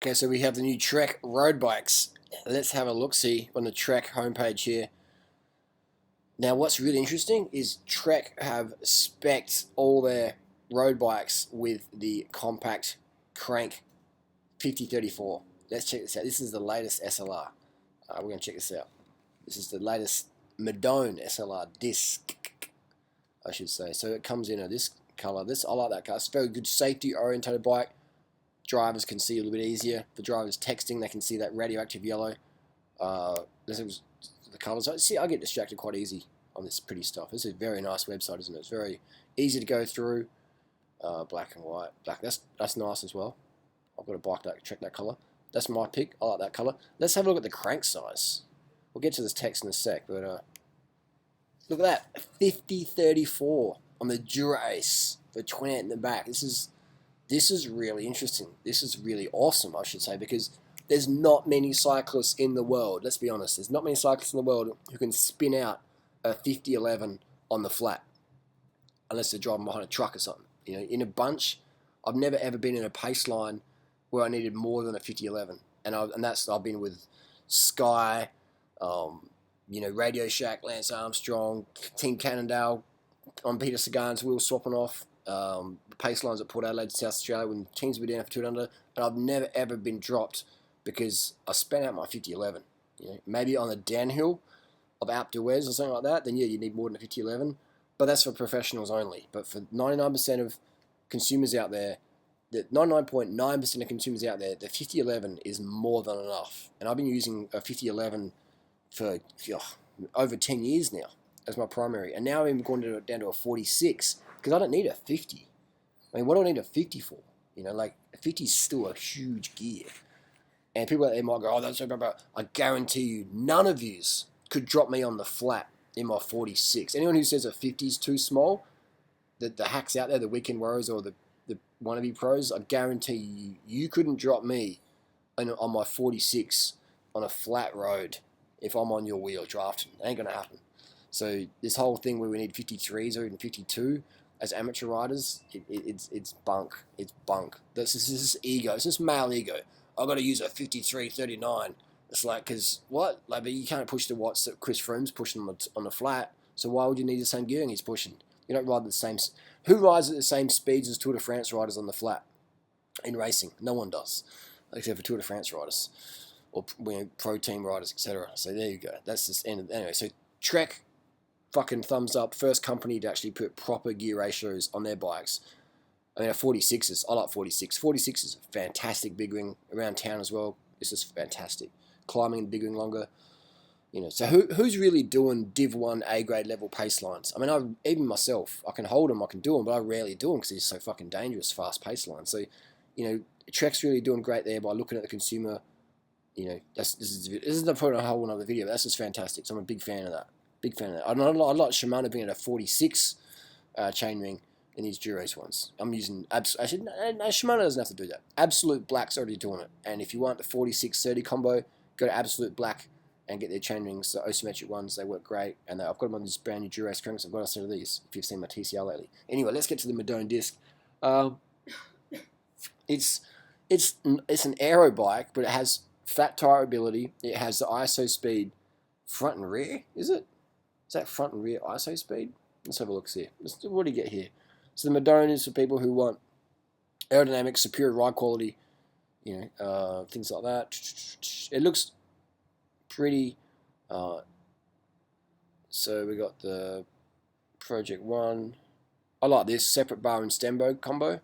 Okay, so we have the new Trek road bikes. Let's have a look-see on the Trek homepage here. Now, what's really interesting is Trek have spec'd all their road bikes with the compact crank 5034. Let's check this out. This is the latest SLR. We're going to check this out. This is the latest Madone SLR disc, I should say. So it comes in this color. I like that car. It's a very good safety-oriented bike. Drivers can see a little bit easier. For drivers texting, they can see that radioactive yellow. This is the colors. See, I get distracted quite easy on this pretty stuff. This is a very nice website, isn't it? It's very easy to go through. Black and white. Black. That's nice as well. I've got a bike that check that color. That's my pick. I like that color. Let's have a look at the crank size. We'll get to this text in a sec, but look at that, 5034 on the Dura-Ace for 28 in the back. This is really interesting. This is really awesome, I should say, because there's not many cyclists in the world. Let's be honest. There's not many cyclists in the world who can spin out a 5011 on the flat, unless they're driving behind a truck or something. You know, in a bunch, I've never ever been in a pace line where I needed more than a 5011, and I've been with Sky, Radio Shack, Lance Armstrong, Team Cannondale, on Peter Sagan's wheel swapping off. Pace lines at Port Adelaide, South Australia, when teams were down for 200, and I've never ever been dropped because I spent out my 5011. You know, maybe on the downhill of Alpe d'Huez or something like that, then yeah, you need more than a 5011. But that's for professionals only. But for 99% of consumers out there, the 99.9% of consumers out there, the 5011 is more than enough. And I've been using a 5011 for over 10 years now as my primary. And now I'm going down to a 46 because I don't need a 50. I mean, what do I need a 50 for? You know, like a 50 is still a huge gear. And people out there might go, oh, that's so bad. I guarantee you, none of yous could drop me on the flat in my 46. Anyone who says a 50 is too small, the hacks out there, the weekend warriors or the wannabe pros, I guarantee you couldn't drop me on my 46 on a flat road if I'm on your wheel drafting. It ain't going to happen. So this whole thing where we need 53s or even 52 as amateur riders, it's bunk. It's bunk. This is ego. It's just male ego. I've got to use a 53.39. It's like, because what? Like, but you can't push the watts that Chris Froome's pushing on the flat. So why would you need the same gearing he's pushing? You don't ride the same. Who rides at the same speeds as Tour de France riders on the flat in racing? No one does, except for Tour de France riders or pro team riders, etc. So there you go. That's just anyway. So Trek, fucking thumbs up. First company to actually put proper gear ratios on their bikes. I mean, 46s. I like 46. 46 is a fantastic big ring around town as well. This is fantastic. Climbing the big ring longer. You know, so who's really doing Div 1 A grade level pace lines? I mean, even myself, I can hold them, I can do them, but I rarely do them because they're so fucking dangerous, fast pace lines. So, you know, Trek's really doing great there by looking at the consumer. You know, this is not probably a whole other video, but that's just fantastic. So I'm a big fan of that. Big fan of that. I'd like Shimano being at a 46 chainring in these Dura-Ace ones. I'm using actually no, Shimano doesn't have to do that. Absolute Black's already doing it. And if you want the 46-30 combo, go to Absolute Black and get their chain rings, the asymmetric ones. They work great, and I've got them on this brand new Dura-Ace cranks. I've got a set of these. If you've seen my TCR lately. Anyway, let's get to the Madone disc. It's an aero bike, but it has fat tire ability. It has the ISO speed, front and rear. Is that front and rear ISO speed? Let's have a look here. What do you get here? So the Madone is for people who want aerodynamic, superior ride quality, you know, things like that. It looks pretty. So we got the Project 1. I like this separate bar and stem combo.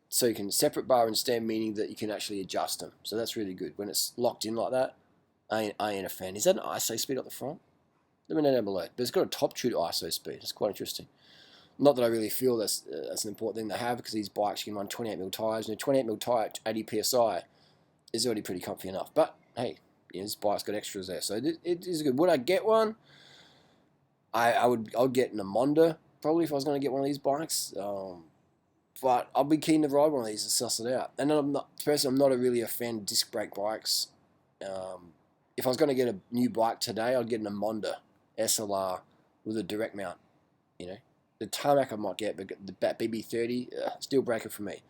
So you can separate bar and stem, meaning that you can actually adjust them. So that's really good. When it's locked in like that, I ain't a fan. Is that an ISO speed at the front? Let me know down below. But it's got a top true ISO speed. It's quite interesting. Not that I really feel that's an important thing to have, because these bikes you can run 28mm tyres. And a 28mm tyre at 80 psi is already pretty comfy enough. But hey, you know, this bike's got extras there, so it is good. Would I get one? I'd get an Amonda probably if I was going to get one of these bikes. But I'll be keen to ride one of these and suss it out. And I'm not really a fan of disc brake bikes. If I was going to get a new bike today, I'd get an Amonda SLR with a direct mount. You know, the tarmac I might get, but the BB30 deal breaker for me.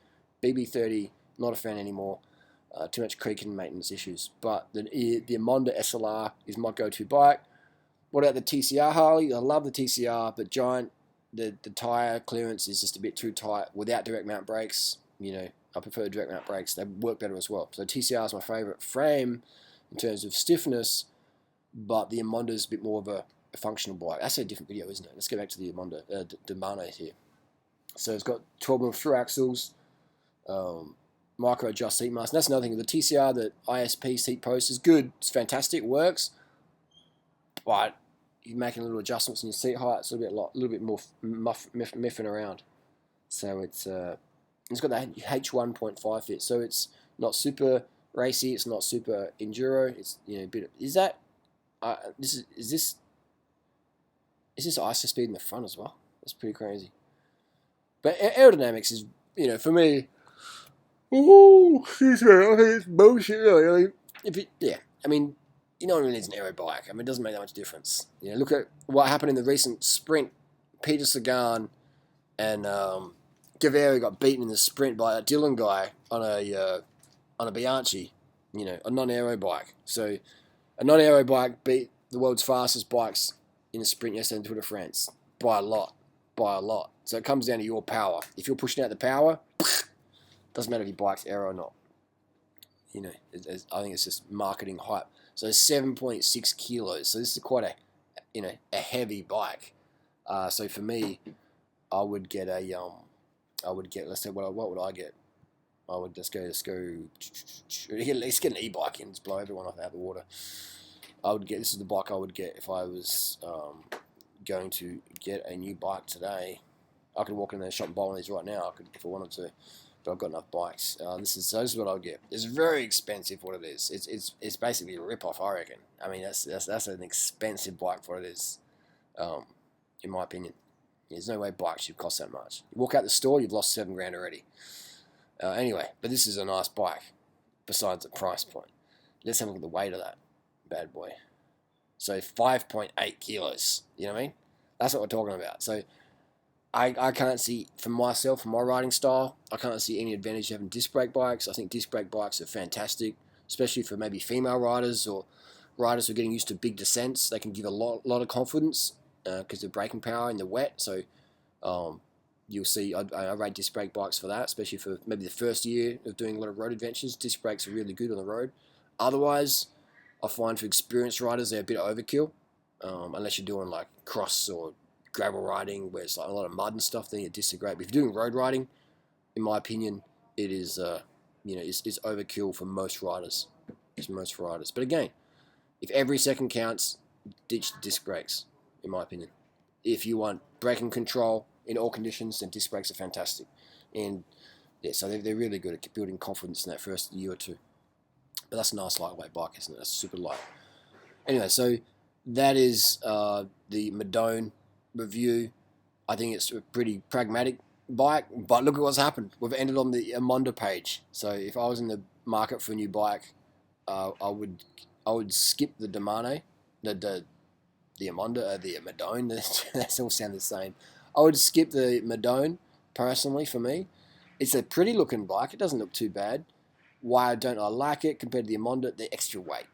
BB30, not a fan anymore. Too much creaking maintenance issues. But the Amonda SLR is my go-to bike. What about the TCR Harley? I love the TCR, but the tire clearance is just a bit too tight without direct mount brakes. I prefer direct mount brakes. They work better as well. So TCR is my favorite frame in terms of stiffness, but the Amonda is a bit more of a functional bike. That's a different video, isn't it? Let's go back to the Amonda, Demane here. So it's got 12mm through axles, micro adjust seat mask. And that's another thing. The TCR, the ISP seat post is good. It's fantastic. It works. But you're making little adjustments in your seat height. It's a little bit more miffing around. So it's got that H1.5 fit. So it's not super racy. It's not super enduro. It's a bit. Is this ISO speed in the front as well? That's pretty crazy. But aerodynamics is, for me. Oh, excuse me. I think it's bullshit, really. No one really needs an aero bike. It doesn't make that much difference. Look at what happened in the recent sprint. Peter Sagan and Gaviria got beaten in the sprint by that Dylan guy on a Bianchi, a non-aero bike. So a non-aero bike beat the world's fastest bikes in a sprint yesterday in Tour de France by a lot. So it comes down to your power. If you're pushing out the power, doesn't matter if your bike's aero or not. I think it's just marketing hype. So 7.6 kilos. So this is quite a heavy bike. So for me, I would get let's say what would I get? I would let's go let's get an e-bike and just blow everyone off out of the water. This is the bike I would get if I was going to get a new bike today. I could walk in the shop and buy one of these right now. I could if I wanted to. But I've got enough bikes. This is what I'll get. It's very expensive. What it is, it's basically a rip-off. I reckon. That's an expensive bike for what it is, in my opinion. There's no way bikes should cost that much. You walk out the store, you've lost $7,000 already. Anyway, but this is a nice bike. Besides the price point, let's have a look at the weight of that bad boy. So 5.8 kilos. You know what I mean? That's what we're talking about. So. I can't see, for myself, for my riding style, I can't see any advantage to having disc brake bikes. I think disc brake bikes are fantastic, especially for maybe female riders or riders who are getting used to big descents. They can give a lot of confidence because of braking power in the wet. So you'll see, I ride disc brake bikes for that, especially for maybe the first year of doing a lot of road adventures. Disc brakes are really good on the road. Otherwise, I find for experienced riders, they're a bit overkill, unless you're doing like cross or gravel riding where it's like a lot of mud and stuff, then you disagree. But if you're doing road riding, in my opinion, it is it's overkill for most riders. But again, if every second counts, ditch the disc brakes, in my opinion. If you want braking control in all conditions, then disc brakes are fantastic. And yeah, so they're really good at building confidence in that first year or two. But that's a nice lightweight bike, isn't it? That's super light. Anyway, so that is the Madone review. I think it's a pretty pragmatic bike, but look at what's happened. We've ended on the Amonda page. So if I was in the market for a new bike, I would skip the Demane, the Amonda, the Madone. They all sound the same. I would skip the Madone personally. For me, it's a pretty looking bike. It doesn't look too bad. Why don't I like it compared to the Amonda? The extra weight.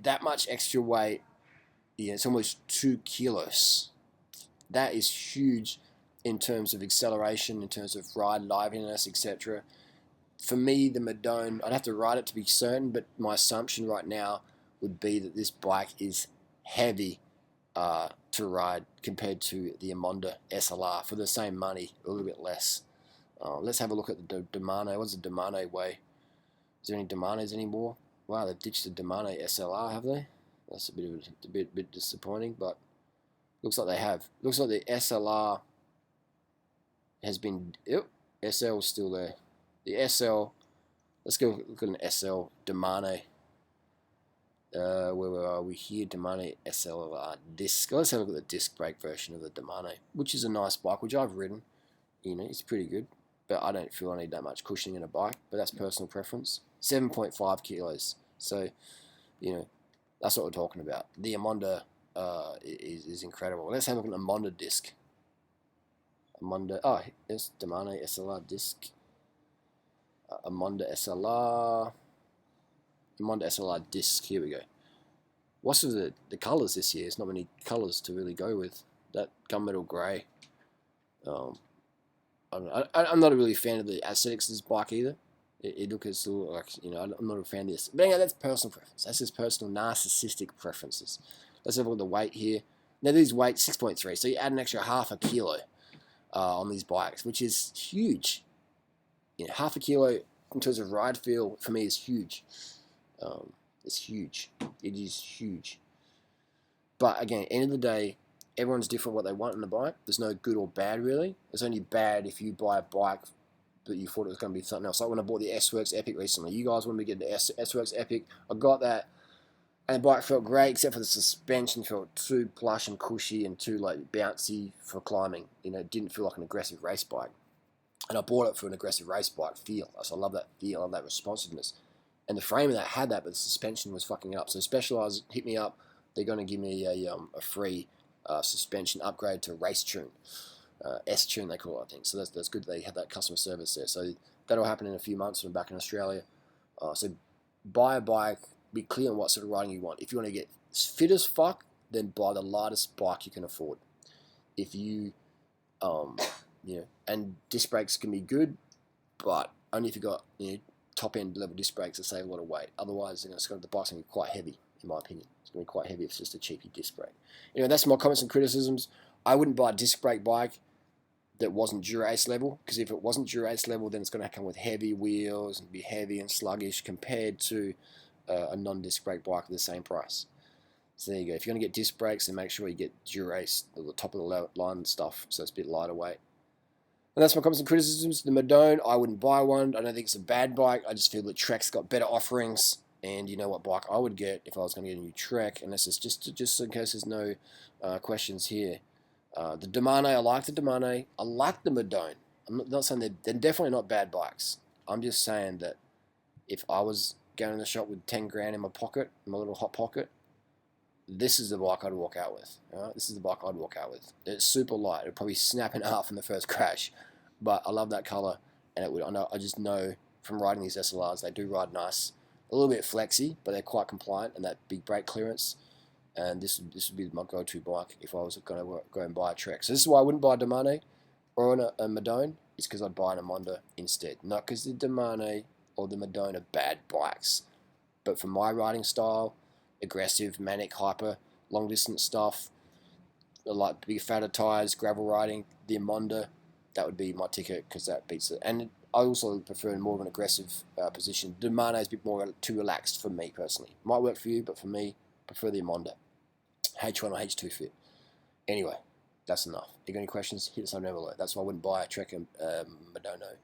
That much extra weight. It's almost 2 kilos. That is huge in terms of acceleration, in terms of ride liveliness, etc. For me, the Madone, I'd have to ride it to be certain, but my assumption right now would be that this bike is heavy to ride compared to the Amonda SLR for the same money, a little bit less. Let's have a look at the Demane. What's the Demane weigh? Is there any Demanes anymore? Wow, they've ditched the Demane SLR, have they? That's a bit disappointing, but looks like they have. Looks like the SLR has been... Yep, SL is still there. The SL... Let's go look at an SL Demane. Where are we here? Demane SLR disc. Let's have a look at the disc brake version of the Demane, which is a nice bike, which I've ridden. It's pretty good. But I don't feel I need that much cushioning in a bike. But that's personal preference. 7.5 kilos. So, that's what we're talking about. The Amonda is incredible. Let's have a look at an Amonda disc. It's Demane SLR disc. Amonda SLR. Monde SLR disc. Here we go. What's with the colours this year? There's not many colours to really go with. That gunmetal grey. I'm not a really fan of the aesthetics of this bike either. It looks like, I'm not a fan of this. But anyway, that's personal preference. That's just personal narcissistic preferences. Let's have a look at the weight here. Now, these weight 6.3, so you add an extra half a kilo on these bikes, which is huge. Half a kilo in terms of ride feel for me is huge. It's huge. It is huge. But again, end of the day, everyone's different what they want in a bike. There's no good or bad, really. It's only bad if you buy a bike that you thought it was going to be something else. Like when I bought the S-Works Epic recently. You guys wanted me to get the S-Works Epic. I got that, and the bike felt great, except for the suspension felt too plush and cushy and too bouncy for climbing. It didn't feel like an aggressive race bike. And I bought it for an aggressive race bike feel. So I love that feel. I love that responsiveness. And the frame of that had that, but the suspension was fucking up. So Specialized hit me up. They're going to give me a free suspension upgrade to Race Tune. S-Tune they call it, I think. So that's good they have that customer service there. So that'll happen in a few months when I'm back in Australia. So buy a bike, be clear on what sort of riding you want. If you want to get fit as fuck, then buy the lightest bike you can afford. If you, and disc brakes can be good, but only if you got top end level disc brakes that save a lot of weight. Otherwise, the bike's going to be quite heavy, in my opinion. It's going to be quite heavy if it's just a cheapy disc brake. That's my comments and criticisms. I wouldn't buy a disc brake bike that wasn't Dura-Ace level, because if it wasn't Dura-Ace level, then it's going to come with heavy wheels and be heavy and sluggish compared to a non-disc brake bike at the same price. So there you go. If you're going to get disc brakes, then make sure you get Dura-Ace at the top of the line stuff, so it's a bit lighter weight. And that's my comments and criticisms. The Madone, I wouldn't buy one. I don't think it's a bad bike. I just feel that Trek's got better offerings. And you know what bike I would get if I was going to get a new Trek. And this is just in case there's no questions here. The Domane, I like the Domane. I like the Madone. I'm not saying they're definitely not bad bikes. I'm just saying that if I was going to the shop with 10 grand in my pocket, in my little hot pocket, this is the bike I'd walk out with. This is the bike I'd walk out with. It's super light. It'd probably snap in half in the first crash. But I love that color, and I just know from riding these SLRs, they do ride nice. A little bit flexy, but they're quite compliant, and that big brake clearance. And this would be my go-to bike if I was going to go and buy a Trek. So this is why I wouldn't buy a Domane or a Madone. It's because I'd buy an Amonda instead. Not because the Domane or the Madone are bad bikes, but for my riding style, aggressive, manic, hyper, long-distance stuff, like big fatter tires, gravel riding, the Amonda, that would be my ticket because that beats it. And I also prefer more of an aggressive position. Domane is a bit more too relaxed for me personally. Might work for you, but for me, I prefer the Amonda. H1 or H2 fit. Anyway, that's enough. If you got any questions, hit us on down below. That's why I wouldn't buy a Trek Madone.